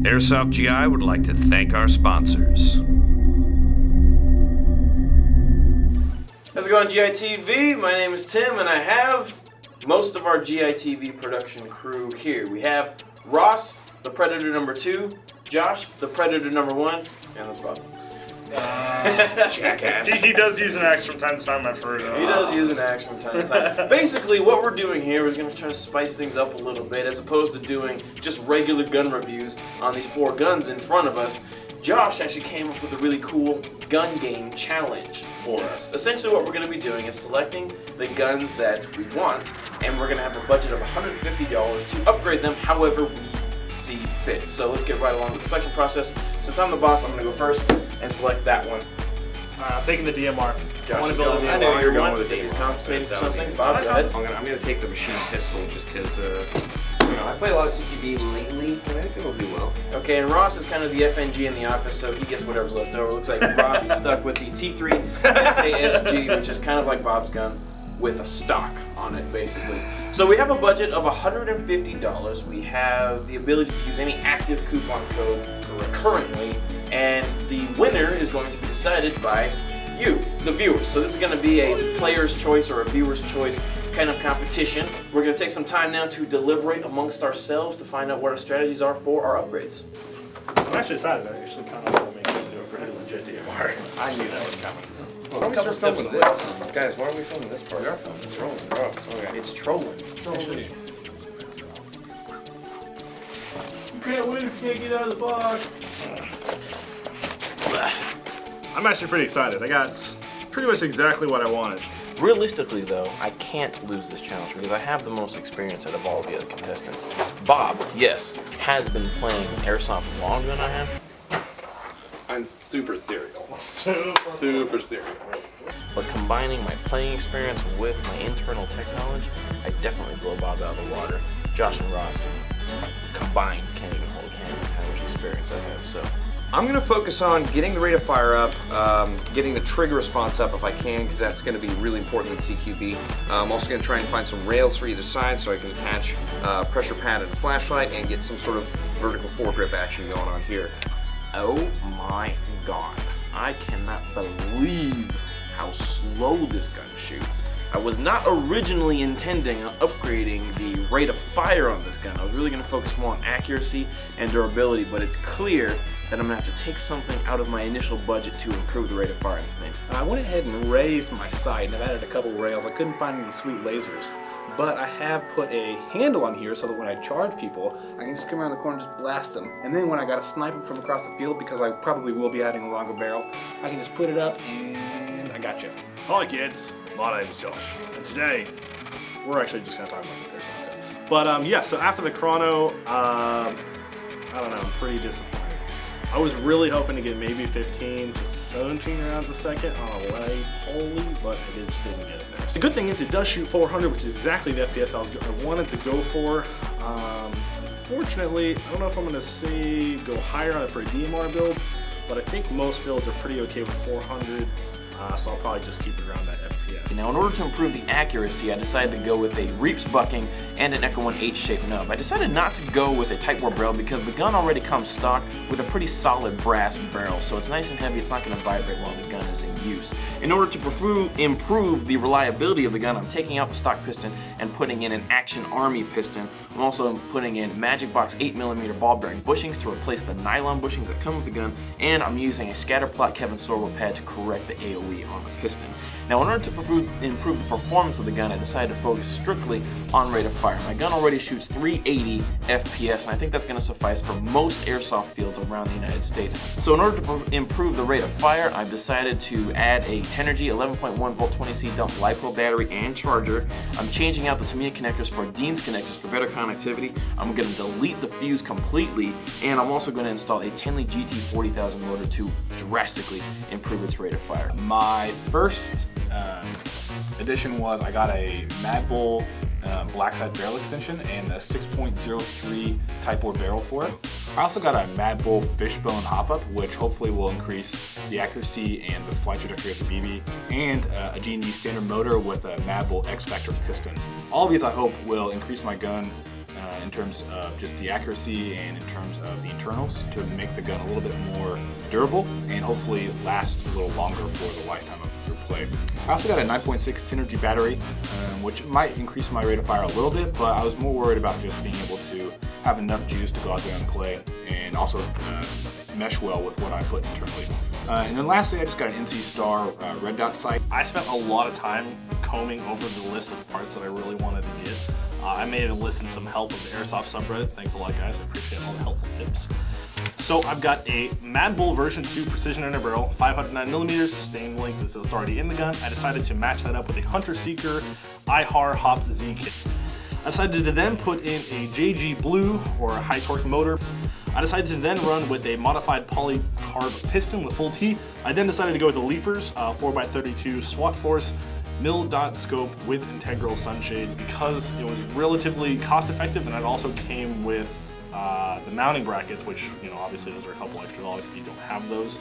Airsoft GI would like to thank our sponsors. How's it going, GITV? My name is Tim, and I have most of our GITV production crew here. We have Ross, the Predator number 2, Josh, the Predator number 1, and that's Bob. Jackass. He does use an axe from time to time, I've heard. He does use an axe from time to time. Basically, what we're doing here is going to try to spice things up a little bit, as opposed to doing just regular gun reviews on these 4 guns in front of us. Josh actually came up with a really cool gun game challenge for us. Essentially what we're going to be doing is selecting the guns that we want, and we're going to have a budget of $150 to upgrade them however we see fit. So let's get right along with the selection process. Since I'm the boss, I'm going to go first and select that one. I'm taking the DMR. Josh is going. I know you're going with the DMR. He's compensated for something. Bob, go ahead. I'm gonna take the machine pistol just because I play a lot of CQB lately, and I think it'll do well. Okay, and Ross is kind of the FNG in the office, so he gets whatever's left over. Looks like Ross is stuck with the T3-RAS which is kind of like Bob's gun, with a stock on it, basically. So we have a budget of $150. We have the ability to use any active coupon code currently, and the winner is going to be decided by you, the viewers. So this is going to be a player's choice or a viewer's choice kind of competition. We're going to take some time now to deliberate amongst ourselves to find out what our strategies are for our upgrades. I'm actually excited. I actually kind of want to make it into a pretty legit DMR. I knew that was coming. Well, why are we filming this? Guys, why are we filming this part? We are filming. It's rolling. Oh, okay. It's trolling. You can't win if you can't get out of the box. I'm actually pretty excited. I got pretty much exactly what I wanted. Realistically, though, I can't lose this challenge because I have the most experience out of all the other contestants. Bob, yes, has been playing Airsoft longer than I have. I'm super serial. Super serial. But combining my playing experience with my internal tech knowledge, I definitely blow Bob out of the water. Josh and Ross combined can't even hold candle with how much experience I have, so. I'm going to focus on getting the rate of fire up, getting the trigger response up if I can, because that's going to be really important in CQB. I'm also going to try and find some rails for either side so I can attach pressure pad and a flashlight and get some sort of vertical foregrip action going on here. Oh my god, I cannot believe how slow this gun shoots. I was not originally intending on upgrading the rate of fire on this gun. I was really going to focus more on accuracy and durability, but it's clear that I'm going to have to take something out of my initial budget to improve the rate of fire in this thing. I went ahead and raised my sight and I've added a couple rails. I couldn't find any sweet lasers, but I have put a handle on here so that when I charge people, I can just come around the corner and just blast them. And then when I got to snipe them from across the field, because I probably will be adding a longer barrel, I can just put it up and I got you. Hi kids, my name is Josh, and today we're actually just going to talk about this Airsoft gun. But yeah, so after the chrono, I don't know, I'm pretty disappointed. I was really hoping to get maybe 15 to 17 rounds a second on a leg holy, but I just didn't get it there. The good thing is it does shoot 400, which is exactly the FPS I wanted to go for. Unfortunately, I don't know if I'm going to say go higher on it for a DMR build, but I think most builds are pretty okay with 400. So I'll probably just keep it around that FPS. Now, in order to improve the accuracy, I decided to go with a Reaps Bucking and an Echo 1 H-shaped nub. I decided not to go with a Type 4 barrel because the gun already comes stock with a pretty solid brass barrel, so it's nice and heavy. It's not going to vibrate while the gun is in use. In order to improve the reliability of the gun, I'm taking out the stock piston and putting in an Action Army piston. I'm also putting in Magicbox 8mm ball bearing bushings to replace the nylon bushings that come with the gun, and I'm using a Scatterplot Sorbothane pad to correct the AOE on the piston. Now, in order to improve the performance of the gun, I decided to focus strictly on rate of fire. My gun already shoots 380 FPS, and I think that's going to suffice for most airsoft fields around the United States. So in order to improve the rate of fire, I've decided to add a Tenergy 11.1 volt 20C dump LiPo battery and charger. I'm changing out the Tamiya connectors for Dean's connectors for better connectivity. I'm going to delete the fuse completely, and I'm also going to install a Tienly GT 40,000 motor to drastically improve its rate of fire. My first addition was I got a MadBull Blackside barrel extension and a 6.03 Type 4 barrel for it. I also got a MadBull fishbone hop-up, which hopefully will increase the accuracy and the flight trajectory of the BB, and a G&G standard motor with a MadBull X-Factor piston. All of these I hope will increase my gun in terms of just the accuracy and in terms of the internals to make the gun a little bit more durable and hopefully last a little longer for the lifetime of your play. I also got a 9.6 Tenergy battery, which might increase my rate of fire a little bit, but I was more worried about just being able to have enough juice to go out there and play and also mesh well with what I put internally. And then lastly, I just got an NC Star red dot sight. I spent a lot of time combing over the list of parts that I really wanted to get. I made a list and some help with the Airsoft subreddit. Thanks a lot, guys. I appreciate all the helpful tips. So I've got a MadBull version 2 precision inner barrel, 509mm, stain length is already in the gun. I decided to match that up with a Hunterseeker IHAR Hop Z kit. I decided to then put in a JG Blue or a high torque motor. I decided to then run with a modified polycarb piston with full T. I then decided to go with the Leapers 4x32 SWAT Force mil dot scope with integral sunshade because it was relatively cost effective, and it also came with the mounting brackets, which, you know, obviously those are a couple extra dollars if you don't have those.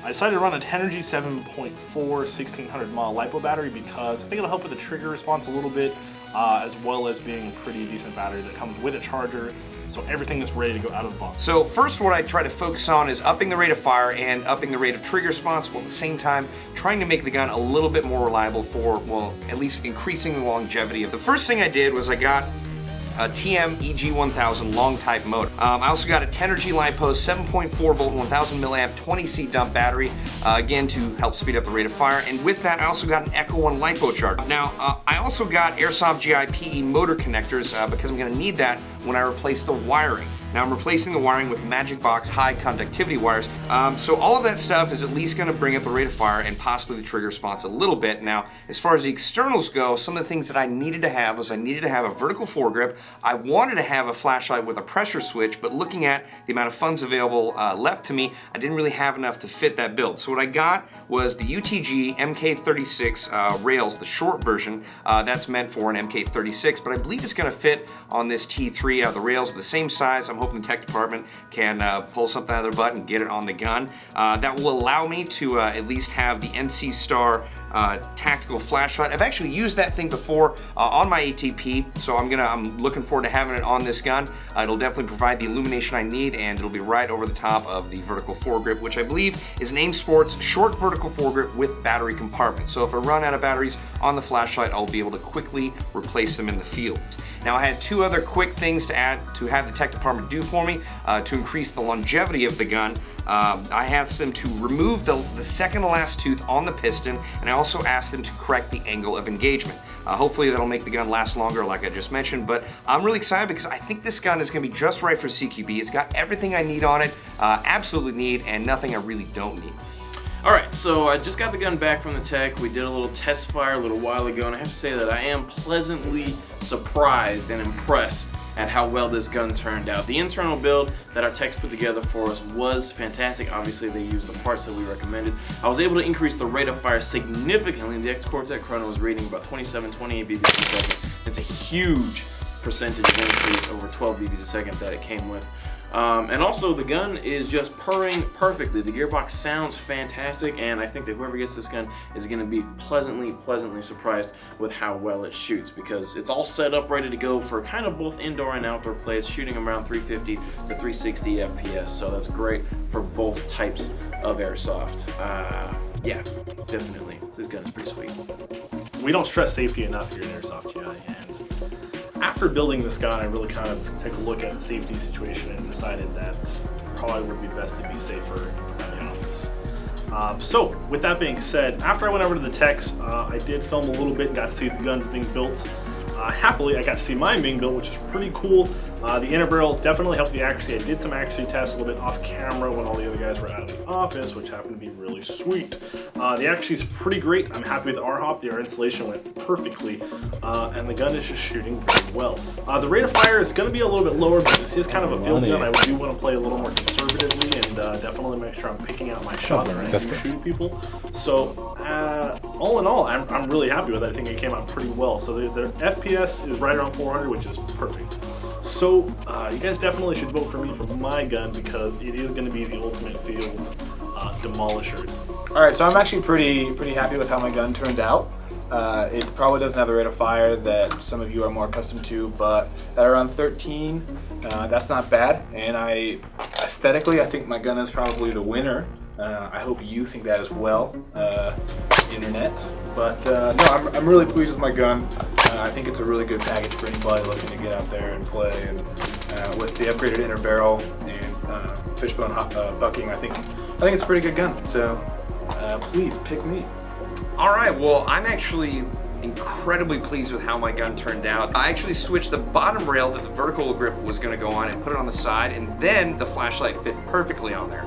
I decided to run a Tenergy 7.4 1600 mAh LiPo battery because I think it'll help with the trigger response a little bit, as well as being a pretty decent battery that comes with a charger, so everything is ready to go out of the box. So first, what I try to focus on is upping the rate of fire and upping the rate of trigger response, while at the same time trying to make the gun a little bit more reliable for, well, at least increasing the longevity of. The first thing I did was I got a TM EG 1000 long type motor. I also got a Tenergy LiPo 7.4 volt 1000 milliamp 20C dump battery, again to help speed up the rate of fire. And with that, I also got an Echo 1 LiPo charger. Now, I also got Airsoft GI PE motor connectors because I'm going to need that when I replace the wiring. Now I'm replacing the wiring with Magicbox high conductivity wires, so all of that stuff is at least going to bring up the rate of fire and possibly the trigger response a little bit. Now, as far as the externals go, some of the things that I needed to have was I needed to have a vertical foregrip. I wanted to have a flashlight with a pressure switch, but looking at the amount of funds available left to me, I didn't really have enough to fit that build. So what I got was the UTG MK36 rails, the short version. That's meant for an MK36, but I believe it's going to fit on this T3. The rails are the same size. I'm hoping the tech department can pull something out of their butt and get it on the gun. That will allow me to at least have the NC Star tactical flashlight. I've actually used that thing before on my ATP, so I'm looking forward to having it on this gun. It'll definitely provide the illumination I need, and it'll be right over the top of the vertical foregrip, which I believe is an AIM Sports short vertical foregrip with battery compartment. So if I run out of batteries on the flashlight, I'll be able to quickly replace them in the field. Now, I had two other quick things to add to have the tech department do for me to increase the longevity of the gun. I asked them to remove the second to last tooth on the piston, and I also asked them to correct the angle of engagement. Hopefully that'll make the gun last longer, like I just mentioned, but I'm really excited because I think this gun is going to be just right for CQB. It's got everything I need on it, absolutely need, and nothing I really don't need. Alright, so I just got the gun back from the tech. We did a little test fire a little while ago, and I have to say that I am pleasantly surprised and impressed at how well this gun turned out. The internal build that our techs put together for us was fantastic. Obviously, they used the parts that we recommended. I was able to increase the rate of fire significantly. The X-Cortec Chrono was reading about 27, 28 BBs a second. It's a huge percentage of increase over 12 BBs a second that it came with. And also, the gun is just purring perfectly. The gearbox sounds fantastic, and I think that whoever gets this gun is going to be pleasantly surprised with how well it shoots, because it's all set up ready to go for kind of both indoor and outdoor play. It's shooting around 350 to 360 FPS, so that's great for both types of airsoft. Yeah, definitely. This gun is pretty sweet. We don't stress safety enough here in Airsoft GI, and after building this gun, I really kind of took a look at the safety situation and decided that probably would be best to be safer in the office. So with that being said, after I went over to the techs, I did film a little bit and got to see the guns being built. Happily, I got to see mine being built, which is pretty cool. The inner barrel definitely helped the accuracy. I did some accuracy tests a little bit off camera when all the other guys were out of the office, which happened to be really sweet. The accuracy is pretty great. I'm happy with R-Hop. The air insulation went perfectly, and the gun is just shooting very well. The rate of fire is going to be a little bit lower, but this is kind of a field gun. I do want to play a little more conservatively and definitely make sure I'm picking out my shot when I shoot people. So all in all, I'm really happy with it. I think it came out pretty well. So their FPS is right around 400, which is perfect. So you guys definitely should vote for me for my gun because it is going to be the ultimate field demolisher. All right, so I'm actually pretty happy with how my gun turned out. It probably doesn't have the rate of fire that some of you are more accustomed to, but at around 13, that's not bad. And aesthetically, I think my gun is probably the winner. I hope you think that as well, internet. But no, I'm really pleased with my gun. I think it's a really good package for anybody looking to get out there and play. And with the upgraded inner barrel and fishbone bucking, I think it's a pretty good gun. So please pick me. All right, well, I'm actually incredibly pleased with how my gun turned out. I actually switched the bottom rail that the vertical grip was going to go on and put it on the side, and then the flashlight fit perfectly on there.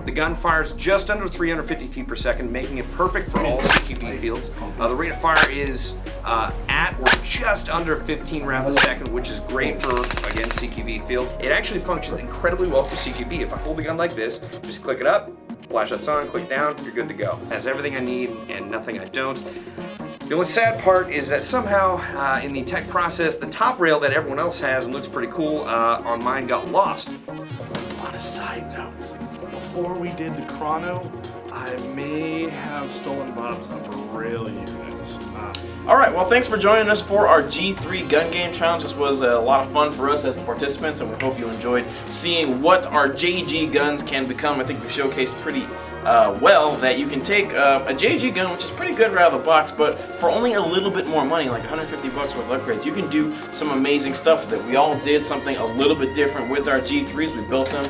The gun fires just under 350 feet per second, making it perfect for all CQB fields. The rate of fire is at or just under 15 rounds a second, which is great for, again, CQB field. It actually functions incredibly well for CQB. If I hold the gun like this, just click it up, flashlight's on, click down, you're good to go. It has everything I need and nothing I don't. The only sad part is that somehow in the tech process, the top rail that everyone else has and looks pretty cool on mine got lost. On a side note, before we did the chrono, I may have stolen Bob's Umbrella units. All right, well, thanks for joining us for our G3 gun game challenge. This was a lot of fun for us as the participants, and we hope you enjoyed seeing what our JG guns can become. I think we've showcased pretty well that you can take a JG gun, which is pretty good right out of the box, but for only a little bit more money, like 150 bucks worth of upgrades, you can do some amazing stuff with it. We all did something a little bit different with our G3s. We built them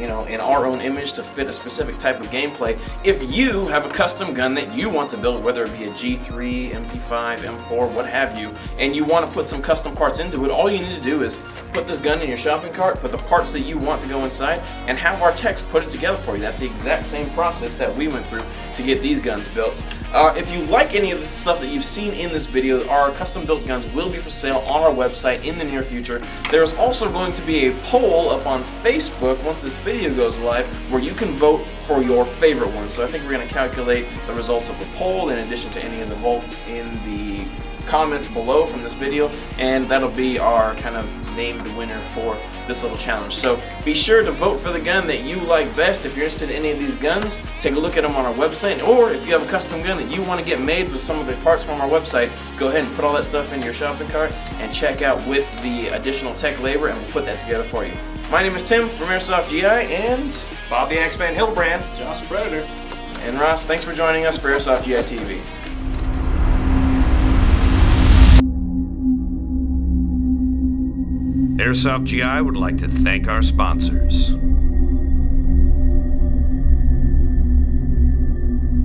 in our own image to fit a specific type of gameplay. If you have a custom gun that you want to build, whether it be a G3, MP5, M4, what have you, and you want to put some custom parts into it, all you need to do is put this gun in your shopping cart, put the parts that you want to go inside, and have our techs put it together for you. That's the exact same process that we went through to get these guns built. If you like any of the stuff that you've seen in this video, our custom built guns will be for sale on our website in the near future. There's also going to be a poll up on Facebook once this video goes live where you can vote for your favorite one. So I think we're going to calculate the results of the poll in addition to any of the votes in the comments below from this video, and that'll be our kind of named winner for this little challenge. So be sure to vote for the gun that you like best. If you're interested in any of these guns, take a look at them on our website, or if you have a custom gun that you want to get made with some of the parts from our website, go ahead and put all that stuff into your shopping cart and check out with the additional tech labor, and we'll put that together for you. My name is Tim from Airsoft GI, and Bob the Axeman Hillbrand. Josh the Predator. And Ross, thanks for joining us for Airsoft GI TV. Airsoft GI would like to thank our sponsors.